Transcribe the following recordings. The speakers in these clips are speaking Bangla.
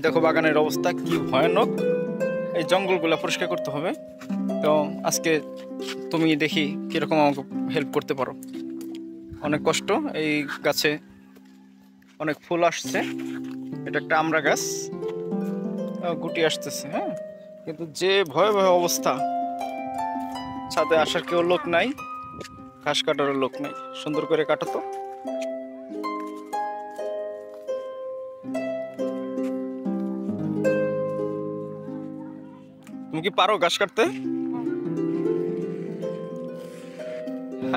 দেখো বাগানের অবস্থা কি ভয়ানক। এই জঙ্গলগুলো পরিষ্কার করতে হবে। তো আজকে তুমি দেখি কিরকম আমাকে হেল্প করতে পারো। অনেক কষ্ট, এই গাছে অনেক ফুল আসছে। এটা একটা আমড়া গাছ, গুটি আসতেছে। হ্যাঁ, কিন্তু যে ভয়াবহ অবস্থা, ছাদে আসার কেউ লোক নাই, ঘাস কাটারও লোক নাই। সুন্দর করে কাটো তো। তুমি কি পারো ঘাস কাটতে?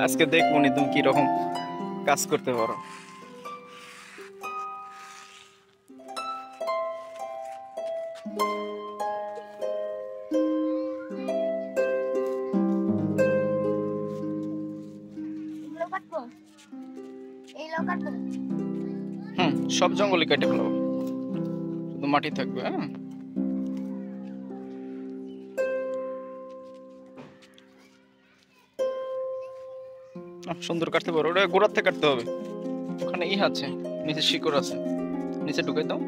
আজকে দেখবো নি তুমি কিরকম কাজ করতে পারো। সব জঙ্গলে কেটে ফেলো, শুধু মাটি থাকবে। হ্যাঁ, সুন্দর কাটতে পারো। ওটা গোড়ার থেকে কাটতে হবে। ওখানে আছে, নিচে শিকড় আছে, নিচে ঢুকাই দাও।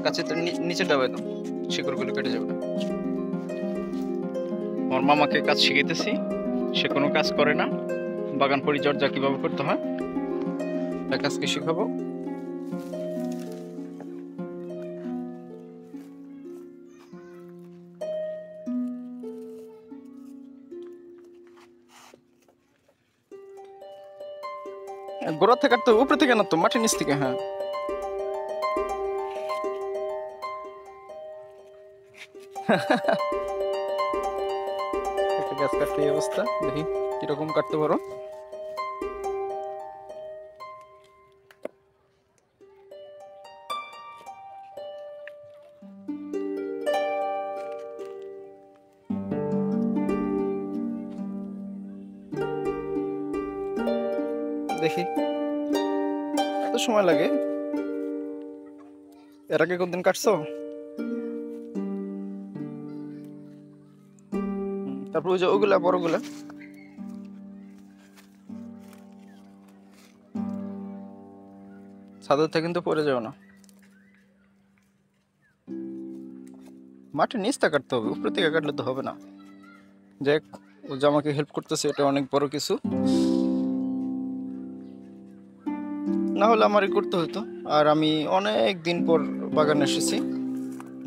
কাছে নিচে ডাবাই দাও, শিকড়গুলো কেটে যাবে। আমার মামাকে কাজ শিখাইতেছি, সে কোনো কাজ করে না। বাগান পরিচর্যা কিভাবে করতে হয় তার কাজকে শিখাবো। গোড়া থেকে কাটতে, উপরে থেকে না তো, মাটির নিচ থেকে। হ্যাঁ, একটা গাছ কাটতে এই অবস্থা। দেখি কিরকম কাটতে পারো। দেখি এত সময় লাগে? এর আগে কোনদিন কাটছো? তারপর ওই যে ওগুলা বড়গুলা, ছাদের থেকে কিন্তু পড়ে যাও না। মাটির নিচটা কাটতে হবে, উপর থেকে কাটলে তো হবে না। যাক, ও যে আমাকে হেল্প করতেছে, এটা অনেক বড় কিছু। না হলে আমারই করতে হতো। আর আমি অনেক দিন পর বাগানে এসেছি।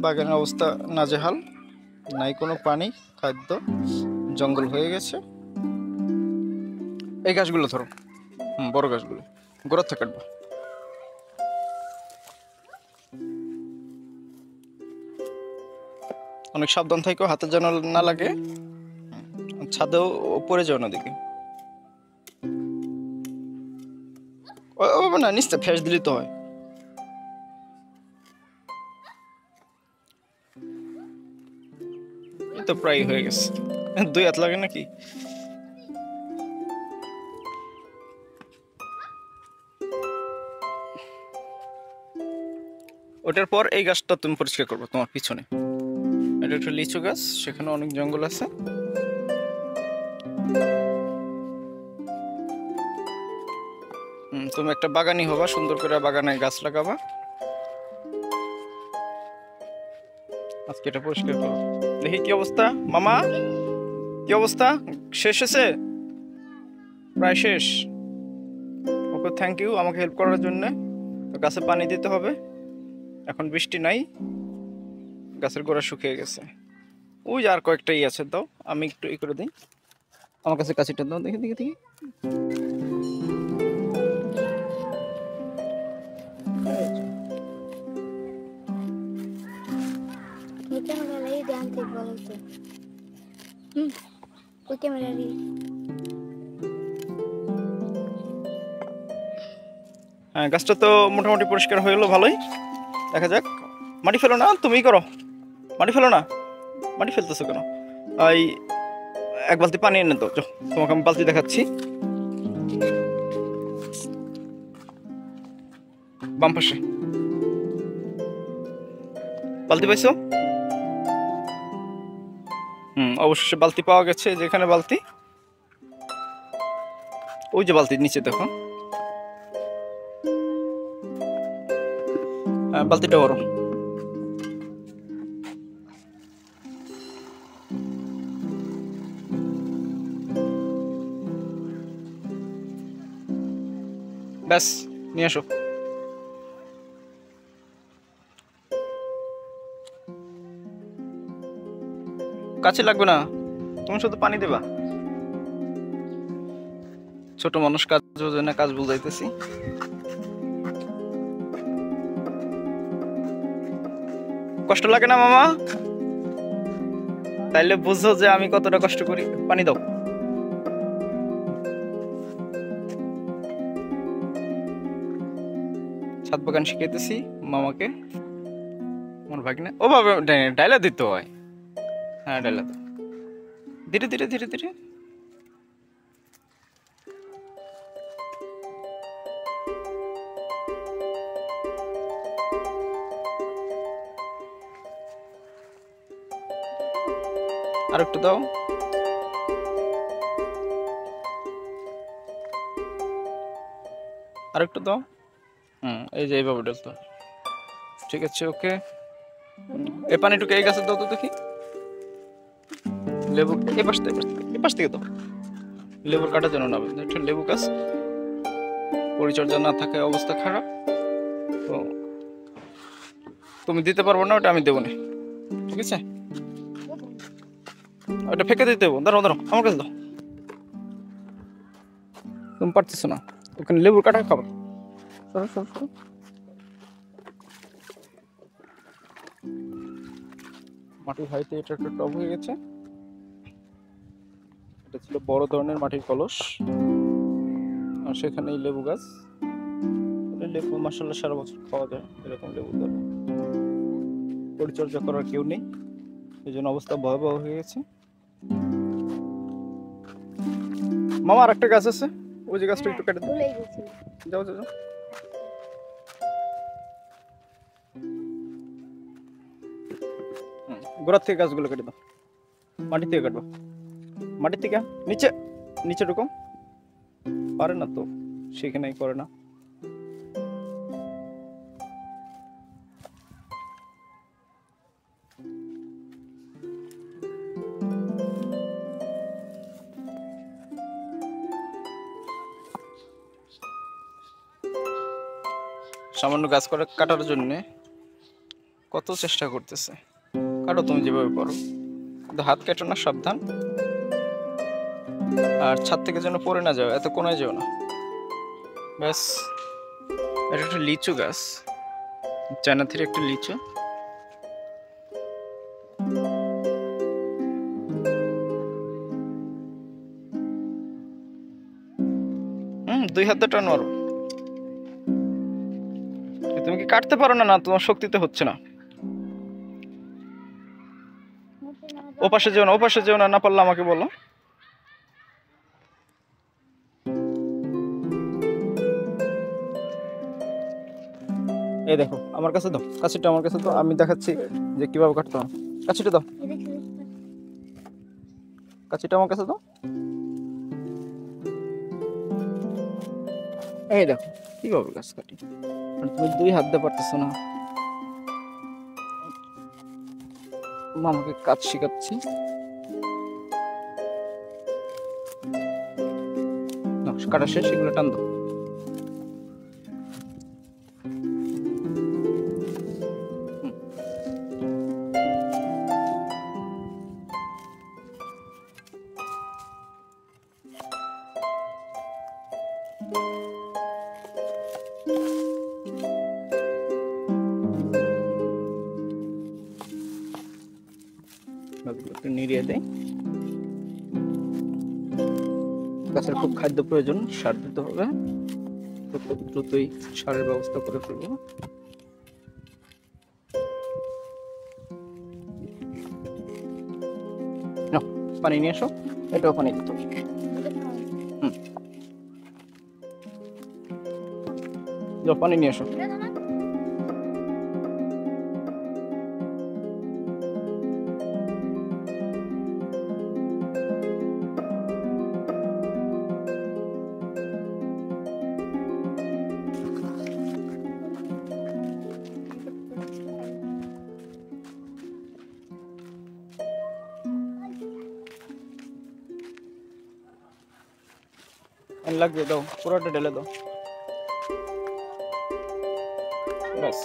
বাগানের অবস্থা নাজেহাল, নাই কোনো পানি, খাদ্য, জঙ্গল হয়ে গেছে। এই গাছগুলো ধরো, বড় গাছগুলো গোড়ার থেকে কাটবো। অনেক সাবধান থাকো, হাতে যেন না লাগে। ছাদেও পড়ে যাও না দেখি। না, নিচে ফ্যাস দিলে তো হয়। এই তো প্রায় হয়ে গেছে। 2 হাত লাগে নাকি? ওটার পর এই গাছটা তুমি পরিষ্কার করবো তোমার পিছনে। এটা একটা লিচু গাছ, সেখানে অনেক জঙ্গল আছে। তুমি একটা বাগানি হবা, সুন্দর করে বাগানে গাছ লাগাবা। আজকে এটা পরিষ্কার করো। দেখি কি অবস্থা। মামা, কি অবস্থা? শেষ হয়েছে? প্রায় শেষ। ওকে থ্যাংক ইউ আমাকে হেল্প করার জন্য। তো গাছে পানি দিতে হবে, এখন বৃষ্টি নাই, গাছের গোড়া শুকিয়ে গেছে। ওই আর কয়েকটাই আছে, দাও আমি একটু করে দিই। আমার কাছে কাছিটা দাও, দেখি দেখি দেখি। হ্যাঁ, গাছটা তো মোটামুটি পরিষ্কার হয়ে গেলো, ভালোই। দেখা যাক। মাটি ফেলো না, তুমিই করো। মাটি ফেলো না, মাটি ফেলতেছো কেন? এই 1 বালতি পানি এনে তো, তোমাকে আমি বালতি দেখাচ্ছি। বাম পাশে বালতি পাইছো? অবশ্যই বালতি পাওয়া গেছে, যেখানে বালতি। ওই যে বালতির নিচে দেখো, বালতিটা বড়। ব্যাস, নিয়ে আসো। কাছে লাগবে না, তুমি শুধু পানি দেবা। ছোট মানুষ, কাজ বোঝে না, কাজ বুঝাইতেছি। কষ্ট লাগে না মামা? তাইলে বুঝো যে আমি কতটা কষ্ট করি। পানি দাও। ছাদ বাগান শিখাইতেছি মামাকে, আমার ভাগিনা। ও বাবা, ডাইলা দিতে হয়। হ্যাঁ, ডাইলা দাও। ধীরে ধীরে ধীরে ধীরে। আর একটু দাও। আর একটু দাও। এই যে এইভাবে ডালতো। ঠিক আছে, ওকে। এই পানিটুকু এই গাছে দাও তো দেখি। লেবু এই পাশ থেকে দাও। লেবুর কাটা যেন না, একটু লেবু গাছ পরিচর্যা না থাকে অবস্থা খারাপ। তো তুমি দিতে পারবো না, ওটা আমি দেবো না, ঠিক আছে? ওটা ফেঁকে দিতে দেবো। দাঁড়াও দাঁড়াও, আমার কাছে দাও। তুমি পারতেছো না, ওখানে লেবুর কাটা খাবো। সরো সরো সরো। মাটির হাইতে এটা একটা টব হয়ে গেছে। এটা ছিল বড় ধরনের মাটির কলস, আর সেখানে এই লেবু গাছ। লেবু মাসাল্লাহ সারা বছর খাওয়া যায়, এরকম লেবু ধরে। পরিচর্যা করার কেউ নেই, এই জন্য অবস্থা ভয়াবহ হয়ে গেছে। মামা আর একটা গাছ আছে, ওই যে গাছটা একটু কেটে দাও। যাও যাও যাও। গোড়ার থেকে গাছগুলো কেটে দাও। মাটি থেকে কাটবো, মাটি থেকে নিচে নিচে ঢুকো। পারে না তো, সেখানেই করে না। সামান্য গাছ কাটার জন্য কত চেষ্টা করতেছে। কাটো তুমি যেভাবে পারো, কিন্তু হাত কেটো না, সাবধান। আর ছাদ থেকে যেন পড়ে না যাও, এত কোনায় যাও না। ব্যাস। এটা একটা লিচু গাছ, চায়নাথের একটা লিচু। দুই হাতে টান মারো। তুমি কি কাটতে পারো না? না, তোমার শক্তিতে হচ্ছে না। ওপাশে যেও না, ওপাশে যেও না, না পারলে আমাকে বলো। এই দেখো, আমার কাছে দাও কাছিটা, আমার কাছে দাও, আমি দেখাচ্ছি যে কিভাবে কাটতে হয়। কাছিটা দাও, কাছিটা আমার কাছে দাও। এই দেখো কিভাবে গাছ কাটি, আর তুমি দুই হাত দিয়ে পারতেছো না। মামাকে কাজ শিখাচ্ছি। কাটা শেষ, এগুলো টান দাও। একটু নিড়িয়ে দেয়। গাছের খুব খাদ্য প্রয়োজন, সার দিতে হবে, দ্রুতই সারের ব্যবস্থা করে ফেলবো। পানি নিয়ে এসো, এটাও পানি দিতে হবে। পানি নিয়ে এসো। লাগবে, দাও পুরোটা ঢেলে দাও। ব্যাস,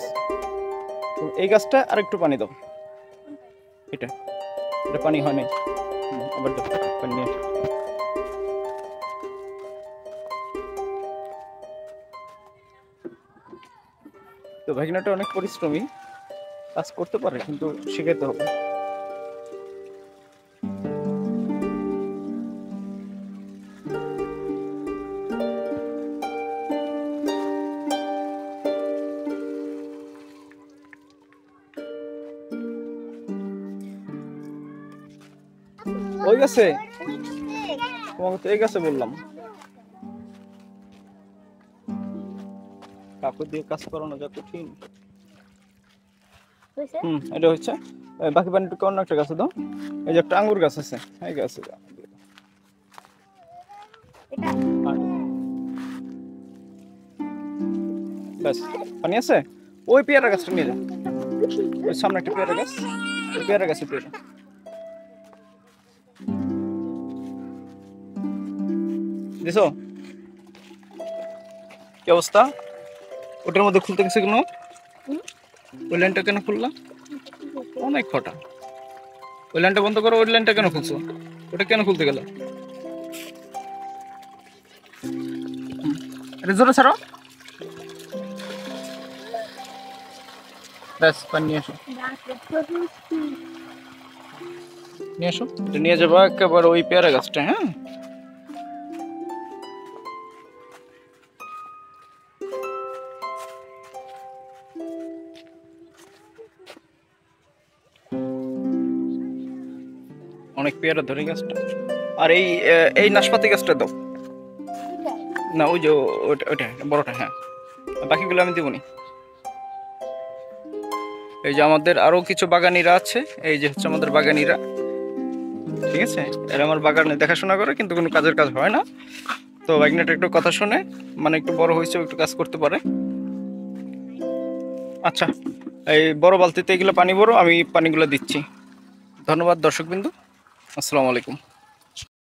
এই গাছটা আর একটু পানি দাও। এটা এটা পানি হয় নাই, আবার দাও পানি নিয়ে এসো। তো ভাগিনাটা অনেক পরিশ্রমী, কাজ করতে পারে কিন্তু শিখাইতে হবে। ওই গাছে, তোমাকে তো এই গাছে বললাম, কাপড় দিয়ে কাজ করানো যা কঠিন। এটা হচ্ছে বাকি পানিটুকু অন্য একটা গাছে দাও। এই যে একটা আঙ্গুর গাছ আছে, এই গাছে দাও। ব্যাস, পানি আছে। ওই পেয়ারা গাছটা নিয়ে যাও, ওই সামনে একটা পেয়ারা গাছ, ওই পেয়ারা গাছে পেয়ারা। দিছো? কি অবস্থা? ওটার মধ্যে খুলতে গেছে কেন? ওই লাইনটা কেন খুললাম? অনেক খটা। ওই লাইনটা বন্ধ করো, ওই লাইনটা কেন খুলছো? ওটা কেন খুলতে গেল? এটা জোরে ছাড়ো। ব্যাস, পানি নিয়ে আসো, নিয়ে আসো। এটা নিয়ে যাবো একেবারে ওই পেয়ারা গাছটা। হ্যাঁ, অনেক পেয়ারা ধরে গাছটা। আর এই এই নাশপাতি গাছটা দাও না, ওই যে ওটা বড়টা। হ্যাঁ, বাকিগুলো আমি দেবনি। এই যে আমাদের আরো কিছু বাগানিরা আছে, এই যে হচ্ছে আমাদের বাগানিরা, ঠিক আছে? এরা আমার বাগানে দেখাশোনা করে কিন্তু কোনো কাজের কাজ হয় না। তো বাগনাটা একটু কথা শুনে, মানে একটু বড় হয়েছে, একটু কাজ করতে পারে। আচ্ছা, এই বড় বালতিতে এগুলো পানি ভরো, আমি পানিগুলো দিচ্ছি। ধন্যবাদ দর্শকবিন্দু, আসসালামু আলাইকুম।